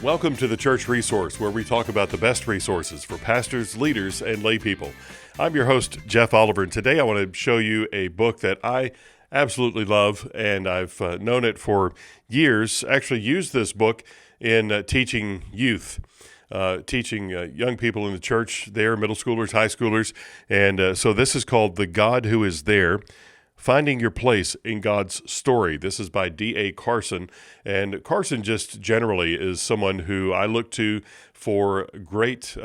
Welcome to the Church Resource, where we talk about the best resources for pastors, leaders, and lay people. I'm your host, Jeff Oliver, and today I want to show you a book that I absolutely love, and I've known it for years. Actually used this book in teaching youth, teaching young people in the church there, middle schoolers, high schoolers, and so this is called The God Who Is There, Finding Your Place in God's Story. This is by D.A. Carson, and Carson just generally is someone who I look to for great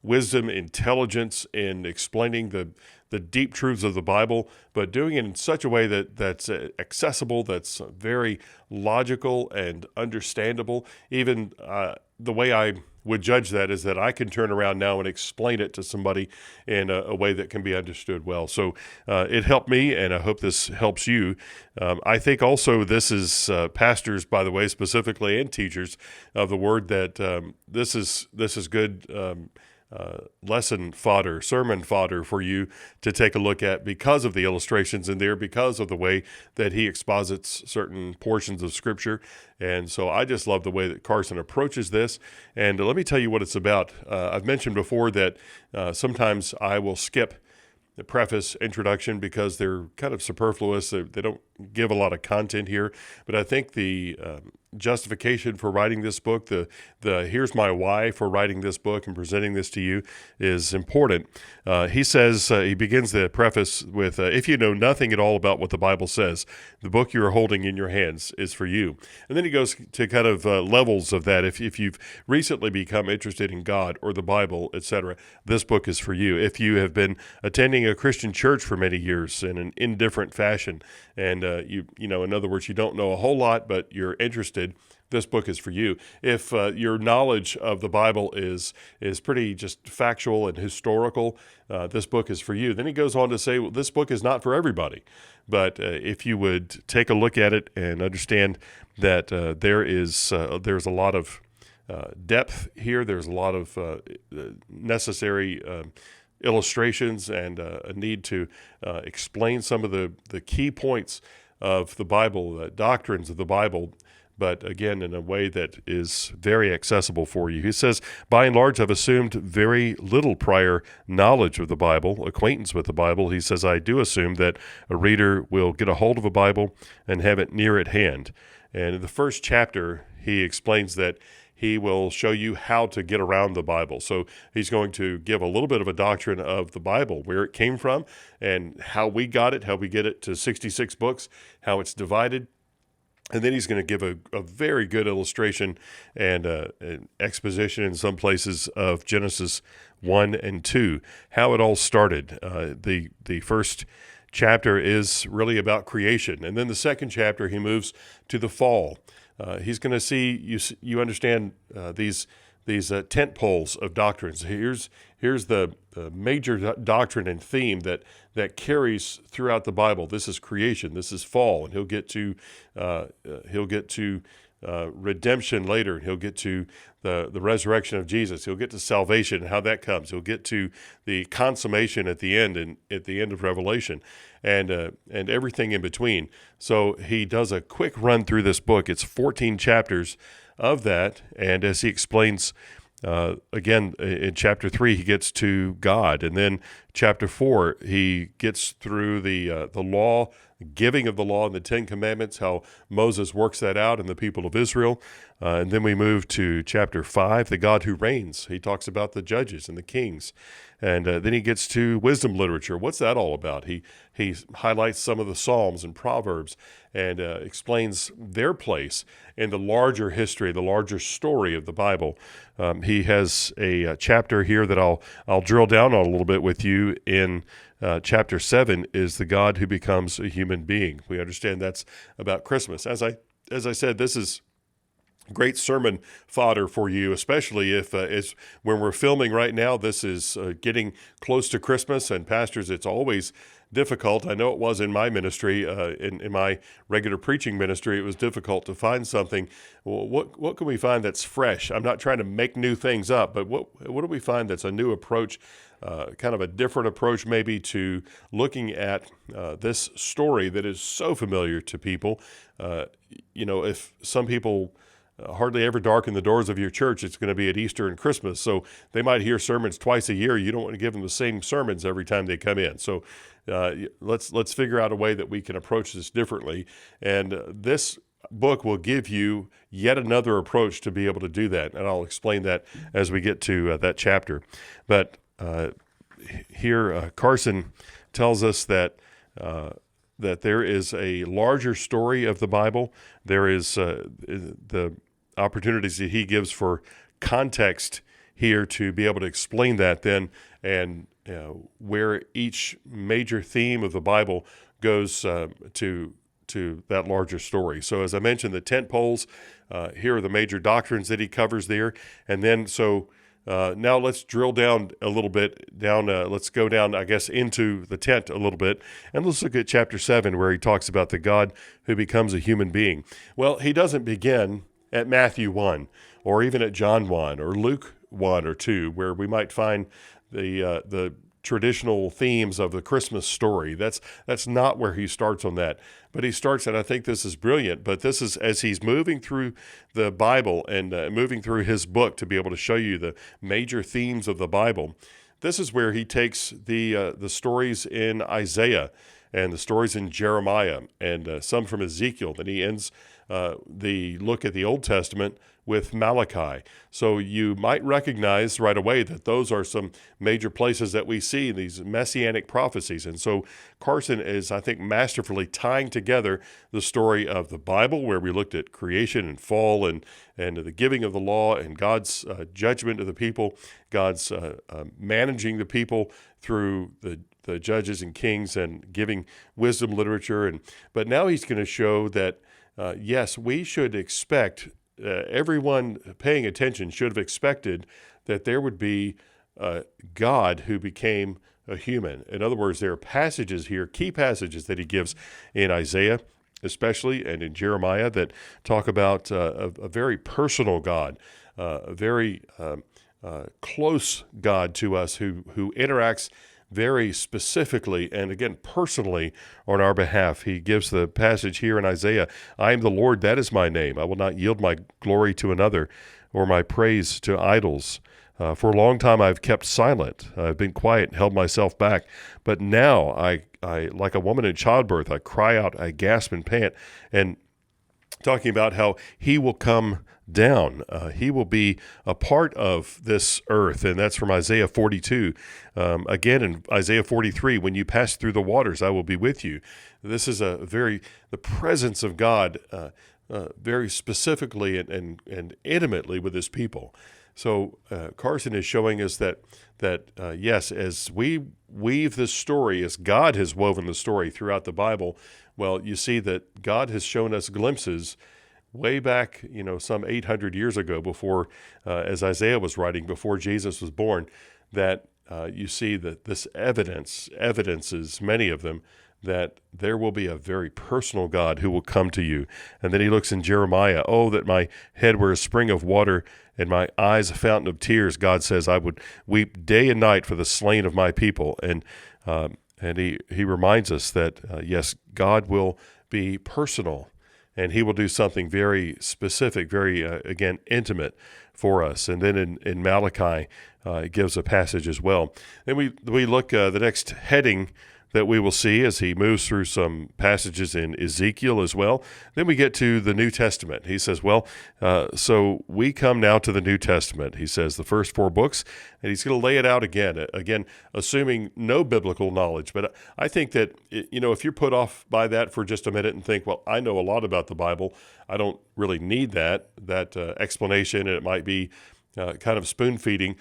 wisdom, intelligence in explaining the deep truths of the Bible, but doing it in such a way that's accessible, that's very logical and understandable. Even the way I would judge that is that I can turn around now and explain it to somebody in a way that can be understood well. So it helped me, and I hope this helps you. I think also this is pastors, by the way, specifically, and teachers of the Word, that this is good lesson fodder, sermon fodder for you to take a look at because of the illustrations in there, because of the way that he exposits certain portions of Scripture. And so I just love the way that Carson approaches this. And let me tell you what it's about. I've mentioned before that sometimes I will skip the preface, introduction, because they're kind of superfluous. They don't give a lot of content here. But I think the justification for writing this book, the here's my why for writing this book and presenting this to you is important. He says, he begins the preface with, if you know nothing at all about what the Bible says, the book you are holding in your hands is for you. And then he goes to kind of levels of that. If you've recently become interested in God or the Bible, etc., this book is for you. If you have been attending a Christian church for many years in an indifferent fashion, and you know, in other words, you don't know a whole lot, but you're interested, this book is for you. If your knowledge of the Bible is pretty just factual and historical, this book is for you. Then he goes on to say, well, this book is not for everybody. But if you would take a look at it and understand that there's a lot of depth here, there's a lot of necessary illustrations and a need to explain some of the key points of the Bible, doctrines of the Bible, but again, in a way that is very accessible for you. He says, by and large, I've assumed very little prior knowledge of the Bible, acquaintance with the Bible. He says, I do assume that a reader will get a hold of a Bible and have it near at hand. And in the first chapter, he explains that he will show you how to get around the Bible. So he's going to give a little bit of a doctrine of the Bible, where it came from and how we got it, how we get it to 66 books, how it's divided. And then he's going to give a very good illustration and an exposition in some places of Genesis 1 and 2, how it all started. The first chapter is really about creation. And then the second chapter, he moves to the fall. He's going to see, you understand these tent poles of doctrines. Here's the major doctrine and theme that carries throughout the Bible. This is creation. This is fall, and he'll get to redemption later. He'll get to the resurrection of Jesus. He'll get to salvation and how that comes. He'll get to the consummation at the end and at the end of Revelation, and everything in between. So he does a quick run through this book. It's 14 chapters of that, and as he explains, again, in chapter 3, he gets to God, and then chapter 4, he gets through the law, giving of the law and the Ten Commandments, how Moses works that out in the people of Israel, and then we move to chapter 5, the God who reigns. He talks about the judges and the kings, and then he gets to wisdom literature. What's that all about? He highlights some of the Psalms and Proverbs and explains their place in the larger history, the larger story of the Bible. He has a chapter here that I'll drill down on a little bit with you in chapter 7, is the God who becomes a human being. We understand that's about Christmas. As I said, this is great sermon fodder for you, especially if it's when we're filming right now. This is getting close to Christmas, and pastors, it's always difficult. I know it was in my ministry, in my regular preaching ministry. It was difficult to find something. Well, what can we find that's fresh? I'm not trying to make new things up, but what do we find that's a new approach, kind of a different approach maybe to looking at this story that is so familiar to people? If some people hardly ever darken the doors of your church. It's going to be at Easter and Christmas. So they might hear sermons twice a year. You don't want to give them the same sermons every time they come in. So let's figure out a way that we can approach this differently. And this book will give you yet another approach to be able to do that. And I'll explain that as we get to that chapter. But here, Carson tells us that there is a larger story of the Bible. There is the opportunities that he gives for context here to be able to explain that then, and where each major theme of the Bible goes to that larger story. So as I mentioned, the tent poles, here are the major doctrines that he covers there. And then now let's drill down a little bit, let's go down, I guess, into the tent a little bit, and let's look at chapter 7, where he talks about the God who becomes a human being. Well, he doesn't begin at Matthew 1, or even at John 1, or Luke 1 or 2, where we might find the traditional themes of the Christmas story. That's not where he starts on that. But he starts, and I think this is brilliant, but this is as he's moving through the Bible and moving through his book to be able to show you the major themes of the Bible. This is where he takes the stories in Isaiah and the stories in Jeremiah and some from Ezekiel. Then he ends the look at the Old Testament with Malachi. So you might recognize right away that those are some major places that we see these messianic prophecies. And so Carson is, I think, masterfully tying together the story of the Bible, where we looked at creation and fall and the giving of the law and God's judgment of the people, God's managing the people through the judges and kings and giving wisdom literature. But now he's going to show that, yes, we should expect, everyone paying attention should have expected that there would be God who became a human. In other words, there are passages here, key passages that he gives in Isaiah especially and in Jeremiah that talk about a very personal God, a very close God to us who interacts very specifically and, again, personally on our behalf. He gives the passage here in Isaiah, I am the Lord, that is my name. I will not yield my glory to another or my praise to idols. For a long time I've kept silent. I've been quiet and held myself back. But now I like a woman in childbirth, I cry out, I gasp and pant. And talking about how he will come down. He will be a part of this earth, and that's from Isaiah 42. Again, in Isaiah 43, when you pass through the waters, I will be with you. This is the presence of God very specifically and intimately with his people. So Carson is showing us that yes, as we weave this story, as God has woven the story throughout the Bible, well, you see that God has shown us glimpses way back, some 800 years ago before, as Isaiah was writing, before Jesus was born, that you see that this evidences, many of them, that there will be a very personal God who will come to you. And then he looks in Jeremiah, oh, that my head were a spring of water and my eyes a fountain of tears. God says, I would weep day and night for the slain of my people. And he reminds us that, yes, God will be personal, and he will do something very specific, very, again, intimate for us. And then in Malachi, it gives a passage as well. Then we look, the next heading that we will see as he moves through some passages in Ezekiel as well. Then we get to the New Testament. He says, so we come now to the New Testament. He says the first 4 books, and he's going to lay it out again, assuming no biblical knowledge. But I think that, if you're put off by that for just a minute and think, well, I know a lot about the Bible, I don't really need that explanation, and it might be kind of spoon-feeding.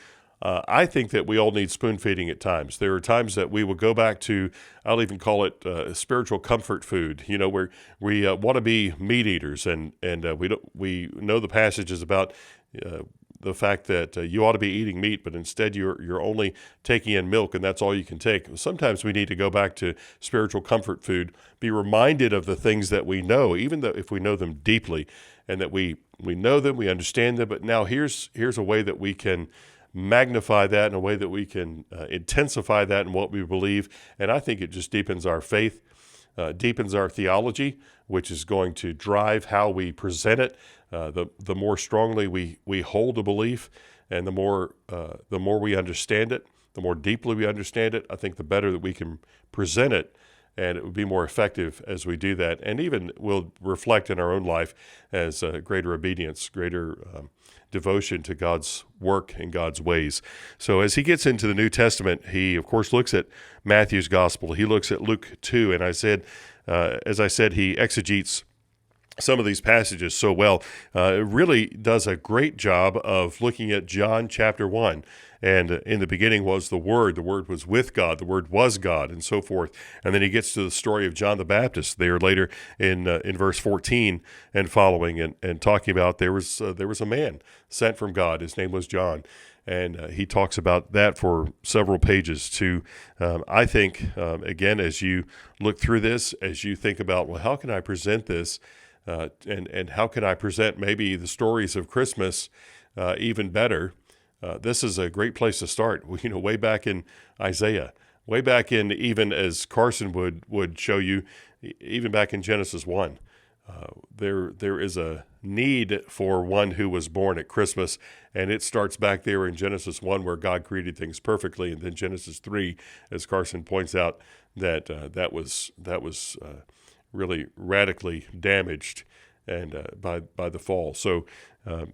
I think that we all need spoon-feeding at times. There are times that we will go back to, I'll even call it spiritual comfort food, where we want to be meat eaters, and we know the passages about the fact that you ought to be eating meat, but instead you're only taking in milk, and that's all you can take. Sometimes we need to go back to spiritual comfort food, be reminded of the things that we know, even though if we know them deeply, and that we know them, we understand them, but now here's a way that we can magnify that, in a way that we can intensify that in what we believe. And I think it just deepens our faith. deepens our theology, which is going to drive how we present it. The more strongly we hold a belief, and the more we understand it, the more deeply we understand it, I think the better that we can present it, and it would be more effective as we do that, and even will reflect in our own life as greater obedience, greater devotion to God's work and God's ways. So as he gets into the New Testament, he, of course, looks at Matthew's gospel. He looks at Luke 2, and as I said, he exegetes some of these passages so well. It really does a great job of looking at John chapter 1. And in the beginning was the Word was with God, the Word was God, and so forth. And then he gets to the story of John the Baptist there later in verse 14 and following, and talking about there was a man sent from God. His name was John. And he talks about that for several pages too. I think, again, as you look through this, as you think about, well, how can I present this? And how can I present maybe the stories of Christmas even better? This is a great place to start. Way back in Isaiah, way back in, even as Carson would show you, even back in Genesis 1, there is a need for one who was born at Christmas, and it starts back there in Genesis 1 where God created things perfectly, and then Genesis 3, as Carson points out, that was really radically damaged and by the fall. So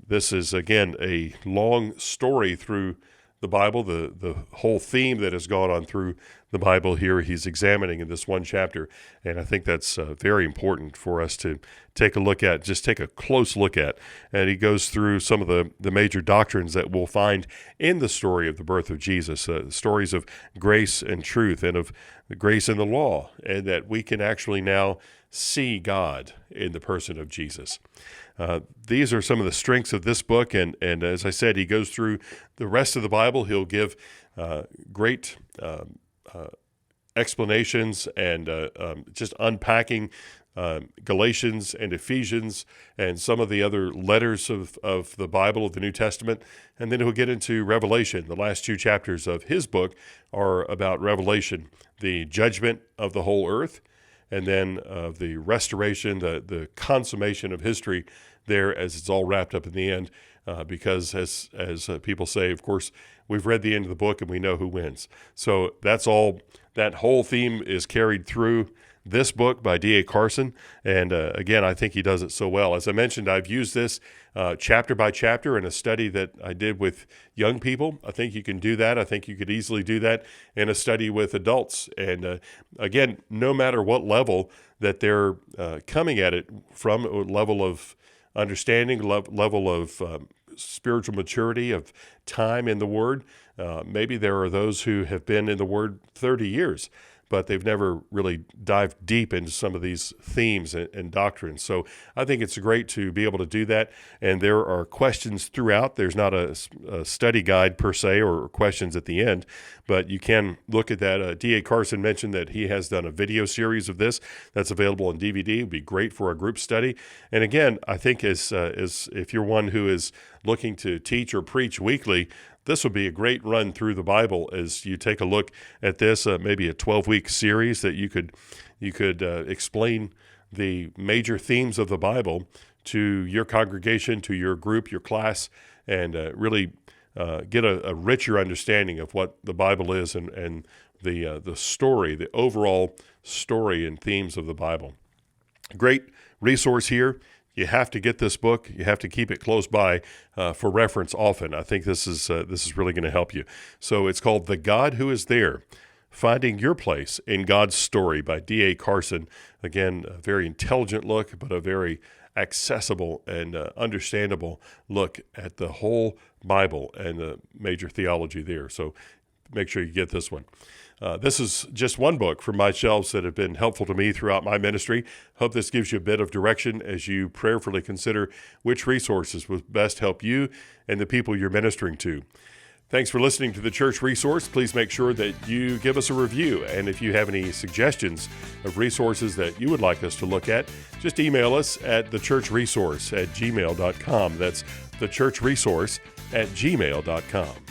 this is, again, a long story through the Bible, the whole theme that has gone on through the Bible here he's examining in this one chapter. And I think that's very important for us to take a close look at. And he goes through some of the major doctrines that we'll find in the story of the birth of Jesus, stories of grace and truth, and of the grace and the law, and that we can actually now see God in the person of Jesus. These are some of the strengths of this book, and as I said, he goes through the rest of the Bible. He'll give great explanations and just unpacking Galatians and Ephesians and some of the other letters of the Bible, of the New Testament, and then he'll get into Revelation. The last 2 chapters of his book are about Revelation, the judgment of the whole earth, and then of the restoration, the consummation of history there as it's all wrapped up in the end, because as people say, of course, we've read the end of the book and we know who wins. So that whole theme is carried through this book by D.A. Carson, and again, I think he does it so well. As I mentioned, I've used this chapter by chapter in a study that I did with young people. I think you can do that. I think you could easily do that in a study with adults. And again, no matter what level that they're coming at it from, a level of understanding, level of spiritual maturity, of time in the Word. Maybe there are those who have been in the Word 30 years, but they've never really dived deep into some of these themes and doctrines. So I think it's great to be able to do that. And there are questions throughout. There's not a study guide per se or questions at the end, but you can look at that. D.A. Carson mentioned that he has done a video series of this that's available on DVD. It would be great for a group study. And again, I think as if you're one who is looking to teach or preach weekly, this would be a great run through the Bible as you take a look at this, maybe a 12-week series that you could explain the major themes of the Bible to your congregation, to your group, your class, and really get a richer understanding of what the Bible is and the story, the overall story and themes of the Bible. Great resource here. You have to get this book. You have to keep it close by for reference often. I think this is really going to help you. So it's called The God Who Is There, Finding Your Place in God's Story by D.A. Carson. Again, a very intelligent look, but a very accessible and understandable look at the whole Bible and the major theology there. So make sure you get this one. This is just one book from my shelves that have been helpful to me throughout my ministry. Hope this gives you a bit of direction as you prayerfully consider which resources will best help you and the people you're ministering to. Thanks for listening to The Church Resource. Please make sure that you give us a review. And if you have any suggestions of resources that you would like us to look at, just email us at thechurchresource@gmail.com. That's thechurchresource@gmail.com.